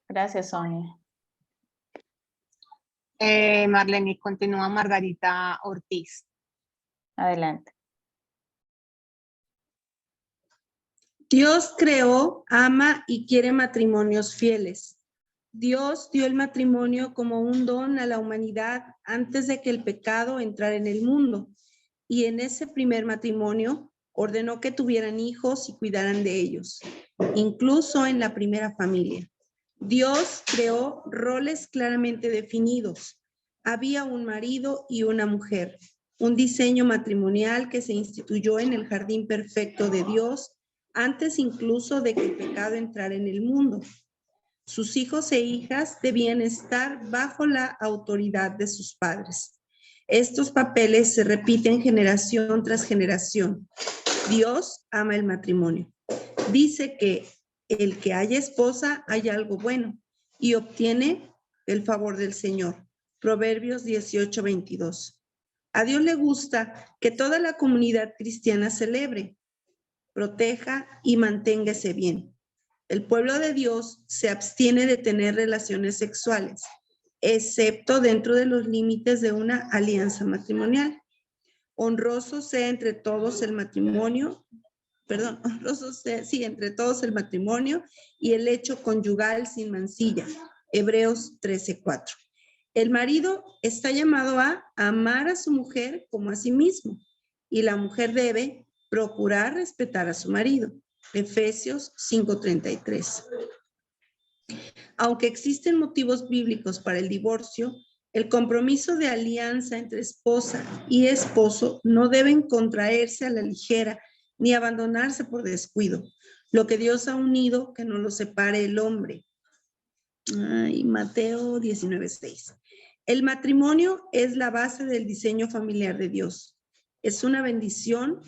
[SPEAKER 1] Gracias, Sonia.
[SPEAKER 2] Marlene, continúa Margarita Ortiz.
[SPEAKER 1] Adelante.
[SPEAKER 9] Dios creó, ama y quiere matrimonios fieles. Dios dio el matrimonio como un don a la humanidad antes de que el pecado entrara en el mundo. Y en ese primer matrimonio ordenó que tuvieran hijos y cuidaran de ellos, incluso en la primera familia. Dios creó roles claramente definidos. Había un marido y una mujer, un diseño matrimonial que se instituyó en el jardín perfecto de Dios antes incluso de que el pecado entrara en el mundo. Sus hijos e hijas debían estar bajo la autoridad de sus padres. Estos papeles se repiten generación tras generación. Dios ama el matrimonio. Dice que el que haya esposa haya algo bueno y obtiene el favor del Señor. Proverbios 18:22. A Dios le gusta que toda la comunidad cristiana celebre, proteja y manténgase bien. El pueblo de Dios se abstiene de tener relaciones sexuales, excepto dentro de los límites de una alianza matrimonial. Honroso sea entre todos el matrimonio, entre todos el matrimonio y el hecho conyugal sin mancilla. Hebreos 13:4. El marido está llamado a amar a su mujer como a sí mismo y la mujer debe procurar respetar a su marido. Efesios 5:33. Aunque existen motivos bíblicos para el divorcio, el compromiso de alianza entre esposa y esposo no deben contraerse a la ligera ni abandonarse por descuido. Lo que Dios ha unido, que no lo separe el hombre. Mateo 19:6. El matrimonio es la base del diseño familiar de Dios. Es una bendición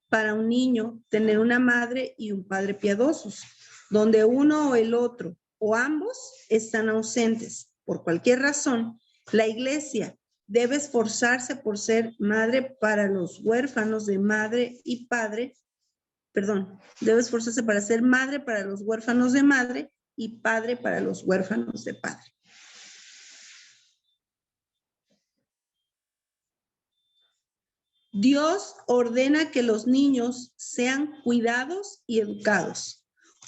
[SPEAKER 9] para un niño tener una madre y un padre piadosos, donde uno o el otro o ambos están ausentes. Por cualquier razón, la iglesia debe esforzarse por ser madre para los huérfanos de madre y padre, debe esforzarse para ser madre para los huérfanos de madre y padre para los huérfanos de padre. Dios ordena que los niños sean cuidados y educados.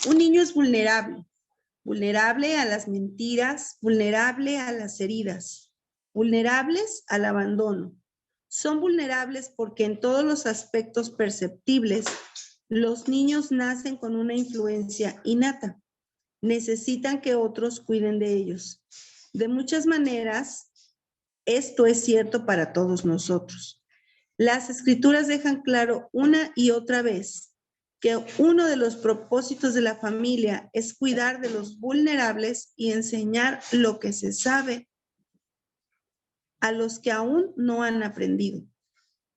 [SPEAKER 9] Un niño es vulnerable a las mentiras, vulnerable a las heridas, vulnerables al abandono. Son vulnerables porque en todos los aspectos perceptibles, los niños nacen con una influencia innata. Necesitan que otros cuiden de ellos. De muchas maneras, esto es cierto para todos nosotros. Las escrituras dejan claro una y otra vez que uno de los propósitos de la familia es cuidar de los vulnerables y enseñar lo que se sabe a los que aún no han aprendido.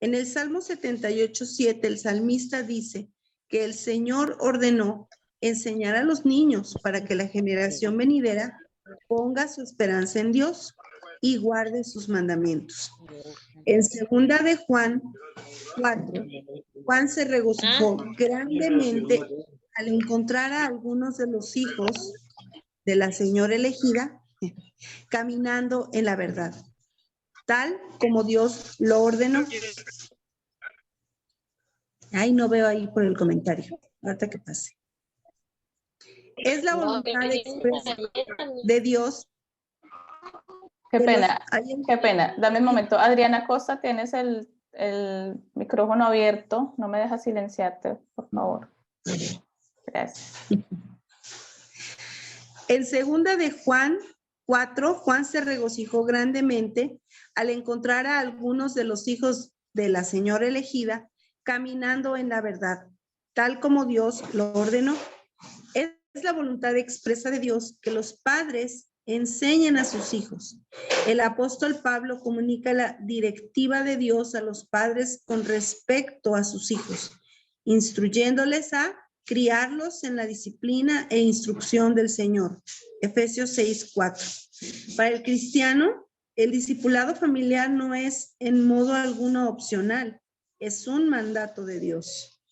[SPEAKER 9] En el Salmo 78:7, el salmista dice que el Señor ordenó enseñar a los niños para que la generación venidera ponga su esperanza en Dios y guarde sus mandamientos. En 2 de Juan 4, Juan se regocijó grandemente al encontrar a algunos de los hijos de la señora elegida caminando en la verdad, tal como Dios lo ordenó. No veo ahí por el comentario, ahorita que pase. Es la voluntad expresa de Dios.
[SPEAKER 1] Qué pena. Dame un momento. Adriana Costa, tienes el micrófono abierto. No me dejas silenciarte, por favor. Gracias.
[SPEAKER 9] En segunda de Juan 4, Juan se regocijó grandemente al encontrar a algunos de los hijos de la señora elegida caminando en la verdad, tal como Dios lo ordenó. Es la voluntad expresa de Dios que los padres enseñen a sus hijos. El apóstol Pablo comunica la directiva de Dios a los padres con respecto a sus hijos, instruyéndoles a criarlos en la disciplina e instrucción del Señor. Efesios 6:4. Para el cristiano, el discipulado familiar no es en modo alguno opcional, es un mandato de Dios.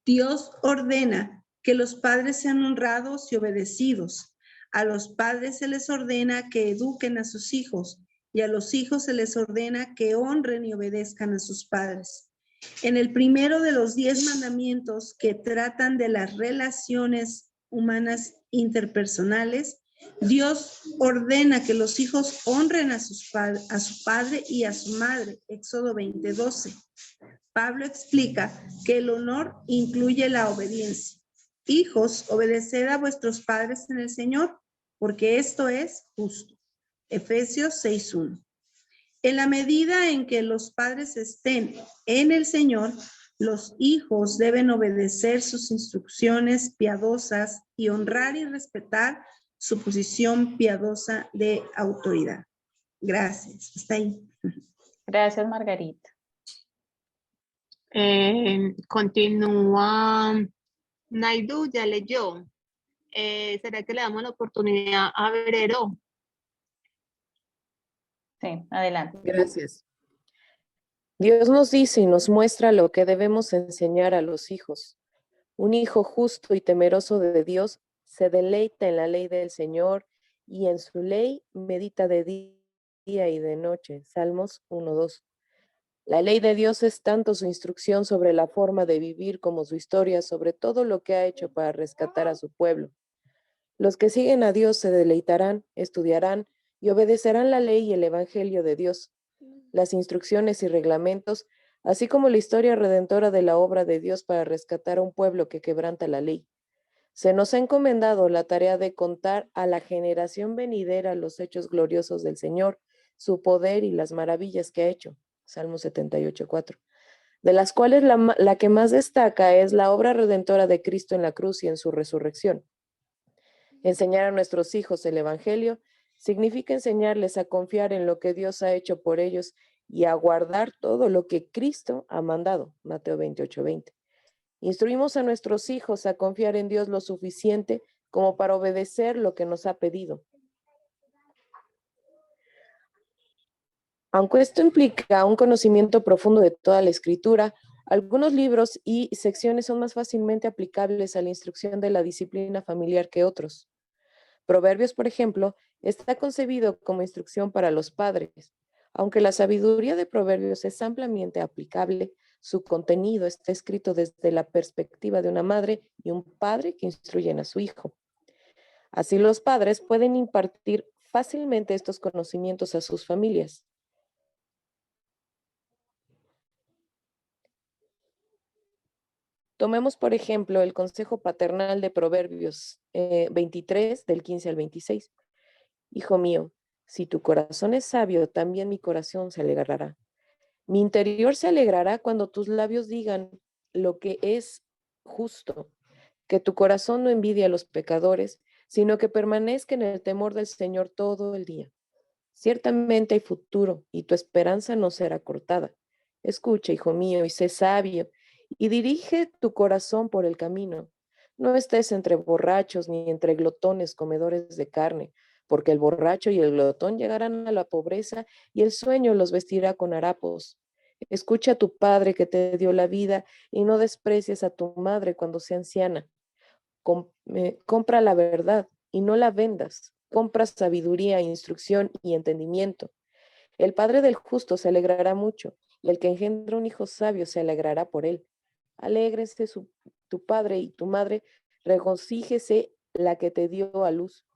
[SPEAKER 9] Dios ordena que los padres sean honrados y obedecidos. A los padres se les ordena que eduquen a sus hijos y a los hijos se les ordena que honren y obedezcan a sus padres. En el primero de los 10 mandamientos que tratan de las relaciones humanas interpersonales, Dios ordena que los hijos honren a su padre y a su madre. Éxodo 20:12. Pablo explica que el honor incluye la obediencia. Hijos, obedeced a vuestros padres en el Señor, porque esto es justo. Efesios 6:1. En la medida en que los padres estén en el Señor, los hijos deben obedecer sus instrucciones piadosas y honrar y respetar su posición piadosa de autoridad. Gracias. Hasta ahí.
[SPEAKER 1] Gracias, Margarita.
[SPEAKER 2] Continúa Naidu, ya leyó. ¿Será que le damos la oportunidad a Verero?
[SPEAKER 1] Sí, adelante.
[SPEAKER 10] Gracias. Dios nos dice y nos muestra lo que debemos enseñar a los hijos. Un hijo justo y temeroso de Dios se deleita en la ley del Señor y en su ley medita de día y de noche. Salmos 1:2. La ley de Dios es tanto su instrucción sobre la forma de vivir como su historia sobre todo lo que ha hecho para rescatar a su pueblo. Los que siguen a Dios se deleitarán, estudiarán y obedecerán la ley y el evangelio de Dios, las instrucciones y reglamentos, así como la historia redentora de la obra de Dios para rescatar a un pueblo que quebranta la ley. Se nos ha encomendado la tarea de contar a la generación venidera los hechos gloriosos del Señor, su poder y las maravillas que ha hecho. Salmo 78:4. De las cuales la que más destaca es la obra redentora de Cristo en la cruz y en su resurrección. Enseñar a nuestros hijos el Evangelio significa enseñarles a confiar en lo que Dios ha hecho por ellos y a guardar todo lo que Cristo ha mandado. Mateo 28:20. Instruimos a nuestros hijos a confiar en Dios lo suficiente como para obedecer lo que nos ha pedido. Aunque esto implica un conocimiento profundo de toda la Escritura, algunos libros y secciones son más fácilmente aplicables a la instrucción de la disciplina familiar que otros. Proverbios, por ejemplo, está concebido como instrucción para los padres. Aunque la sabiduría de Proverbios es ampliamente aplicable, su contenido está escrito desde la perspectiva de una madre y un padre que instruyen a su hijo. Así los padres pueden impartir fácilmente estos conocimientos a sus familias. Tomemos, por ejemplo, el consejo paternal de Proverbios 23, del 15 al 26. Hijo mío, si tu corazón es sabio, también mi corazón se alegrará. Mi interior se alegrará cuando tus labios digan lo que es justo, que tu corazón no envidie a los pecadores, sino que permanezca en el temor del Señor todo el día. Ciertamente hay futuro y tu esperanza no será cortada. Escucha, hijo mío, y sé sabio, y dirige tu corazón por el camino. No estés entre borrachos ni entre glotones comedores de carne, porque el borracho y el glotón llegarán a la pobreza y el sueño los vestirá con harapos. Escucha a tu padre que te dio la vida y no desprecies a tu madre cuando sea anciana. Compra la verdad y no la vendas. Compra sabiduría, instrucción y entendimiento. El padre del justo se alegrará mucho, y el que engendra un hijo sabio se alegrará por él. Alégrense tu padre y tu madre, regocíjese la que te dio a luz.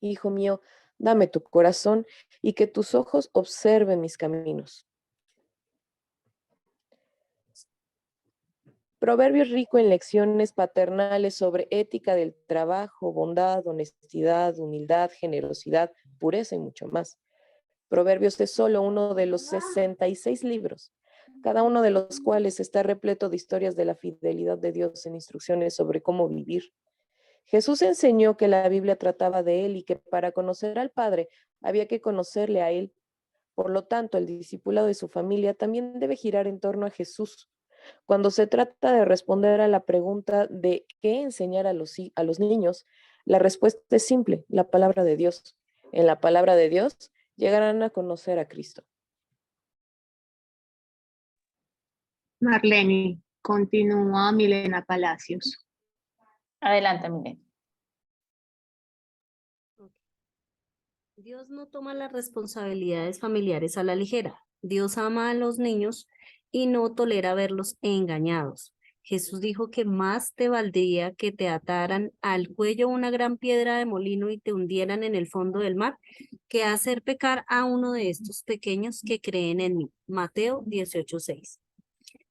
[SPEAKER 10] Hijo mío, dame tu corazón y que tus ojos observen mis caminos. Proverbios rico en lecciones paternales sobre ética del trabajo, bondad, honestidad, humildad, generosidad, pureza y mucho más. Proverbios es solo uno de los 66 libros, cada uno de los cuales está repleto de historias de la fidelidad de Dios en instrucciones sobre cómo vivir. Jesús enseñó que la Biblia trataba de él y que para conocer al Padre había que conocerle a él. Por lo tanto, el discipulado de su familia también debe girar en torno a Jesús. Cuando se trata de responder a la pregunta de qué enseñar a los niños, la respuesta es simple, la palabra de Dios. En la palabra de Dios llegarán a conocer a Cristo.
[SPEAKER 2] Marlene, continúa Milena Palacios.
[SPEAKER 1] Adelante, Milena.
[SPEAKER 11] Dios no toma las responsabilidades familiares a la ligera. Dios ama a los niños y no tolera verlos engañados. Jesús dijo que más te valdría que te ataran al cuello una gran piedra de molino y te hundieran en el fondo del mar, que hacer pecar a uno de estos pequeños que creen en mí. Mateo 18:6.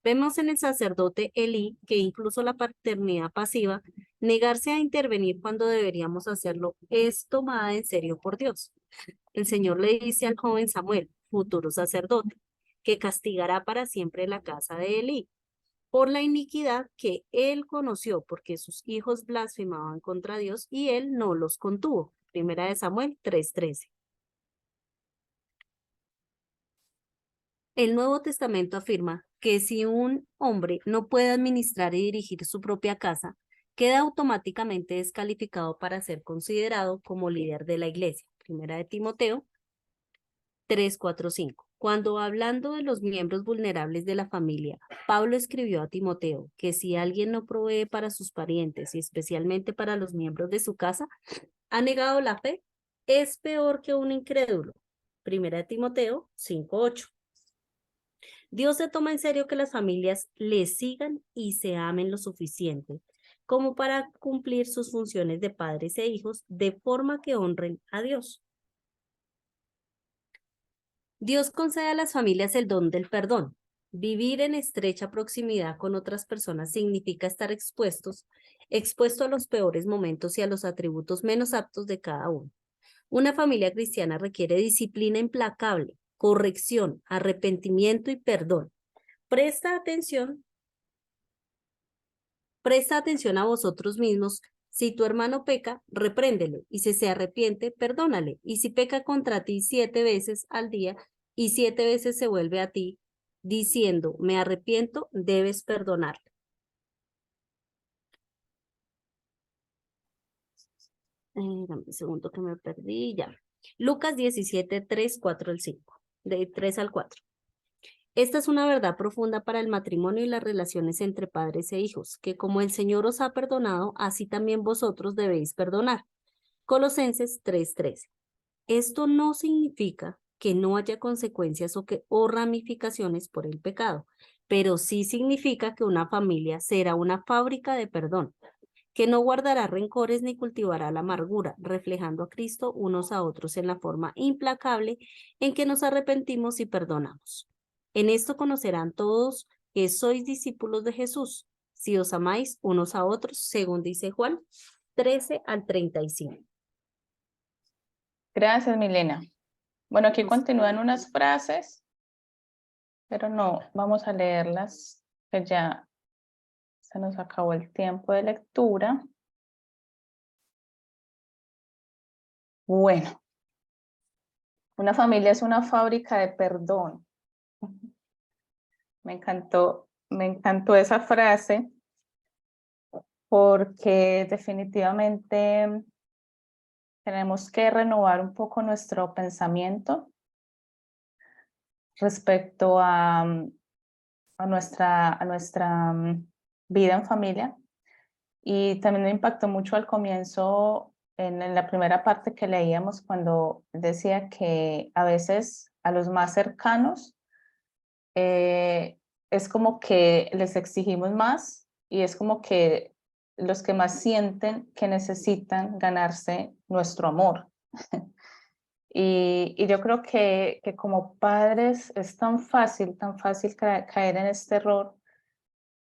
[SPEAKER 11] Vemos en el sacerdote Elí que incluso la paternidad pasiva, negarse a intervenir cuando deberíamos hacerlo, es tomada en serio por Dios. El Señor le dice al joven Samuel, futuro sacerdote, que castigará para siempre la casa de Elí por la iniquidad que él conoció, porque sus hijos blasfemaban contra Dios y él no los contuvo. Primera de Samuel 3:13. El Nuevo Testamento afirma que si un hombre no puede administrar y dirigir su propia casa, queda automáticamente descalificado para ser considerado como líder de la iglesia. Primera de Timoteo 3:4-5. Cuando hablando de los miembros vulnerables de la familia, Pablo escribió a Timoteo que si alguien no provee para sus parientes y especialmente para los miembros de su casa, ha negado la fe, es peor que un incrédulo. Primera de Timoteo 5:8. Dios se toma en serio que las familias le sigan y se amen lo suficiente como para cumplir sus funciones de padres e hijos de forma que honren a Dios. Dios concede a las familias el don del perdón. Vivir en estrecha proximidad con otras personas significa estar expuesto a los peores momentos y a los atributos menos aptos de cada uno. Una familia cristiana requiere disciplina implacable, corrección, arrepentimiento y perdón. Presta atención a vosotros mismos. Si tu hermano peca, repréndele, y si se arrepiente, perdónale. Y si peca contra ti 7 veces al día, y 7 veces se vuelve a ti, diciendo, me arrepiento, debes perdonarle. Dame un segundo que me perdí, ya. Lucas 17, 3, 4 al 5, de 3 al 4. Esta es una verdad profunda para el matrimonio y las relaciones entre padres e hijos, que como el Señor os ha perdonado, así también vosotros debéis perdonar. Colosenses 3:13. Esto no significa que no haya consecuencias o ramificaciones por el pecado, pero sí significa que una familia será una fábrica de perdón, que no guardará rencores ni cultivará la amargura, reflejando a Cristo unos a otros en la forma implacable en que nos arrepentimos y perdonamos. En esto conocerán todos que sois discípulos de Jesús, si os amáis unos a otros, según dice Juan 13 al 35.
[SPEAKER 1] Gracias, Milena. Bueno, aquí continúan unas frases, pero no, vamos a leerlas, que ya se nos acabó el tiempo de lectura. Bueno, una familia es una fábrica de perdón. Me encantó esa frase, porque definitivamente tenemos que renovar un poco nuestro pensamiento respecto a nuestra vida en familia. Y también me impactó mucho al comienzo, en la primera parte que leíamos, cuando decía que a veces a los más cercanos es como que les exigimos más y es como que los que más sienten que necesitan ganarse nuestro amor. Y yo creo que como padres es tan fácil caer en este error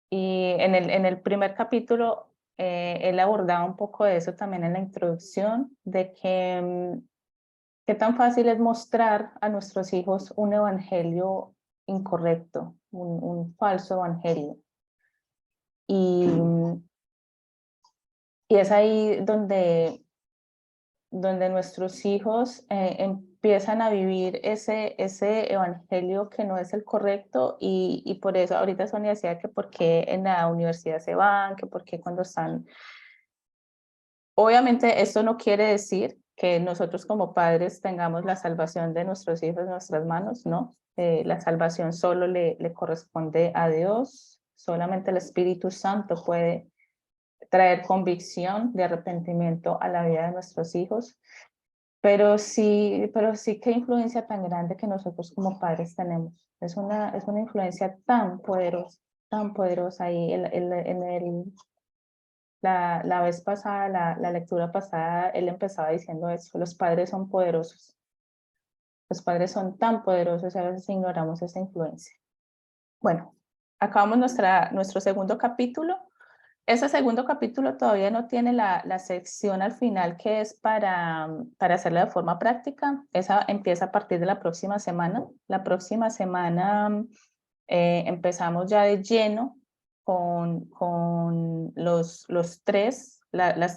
[SPEAKER 1] Y en el primer capítulo, él abordaba un poco de eso también en la introducción, de que qué tan fácil es mostrar a nuestros hijos un evangelio incorrecto, un falso evangelio. Y es ahí donde nuestros hijos empiezan a vivir ese evangelio que no es el correcto, y por eso ahorita Sonia decía que por qué en la universidad se van, que por qué cuando están... Obviamente esto no quiere decir que nosotros como padres tengamos la salvación de nuestros hijos en nuestras manos, ¿no? La salvación solo le corresponde a Dios, solamente el Espíritu Santo puede traer convicción de arrepentimiento a la vida de nuestros hijos, pero sí qué influencia tan grande que nosotros como padres tenemos. Es una influencia tan poderosa ahí. La vez pasada, la lectura pasada, él empezaba diciendo eso: los padres son poderosos. Los padres son tan poderosos y a veces ignoramos esa influencia. Bueno, acabamos nuestro segundo capítulo. Ese segundo capítulo todavía no tiene la sección al final que es para hacerla de forma práctica. Esa empieza a partir de la próxima semana. La próxima semana empezamos ya de lleno con las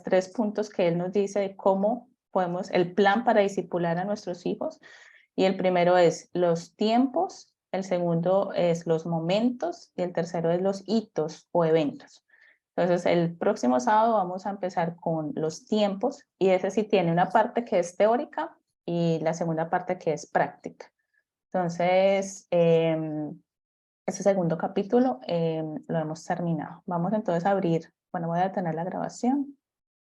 [SPEAKER 1] tres puntos que él nos dice de cómo podemos, el plan para discipular a nuestros hijos. Y el primero es los tiempos, el segundo es los momentos y el tercero es los hitos o eventos. Entonces, el próximo sábado vamos a empezar con los tiempos, y ese sí tiene una parte que es teórica y la segunda parte que es práctica. Entonces, ese segundo capítulo lo hemos terminado. Vamos entonces a abrir, bueno, voy a detener la grabación.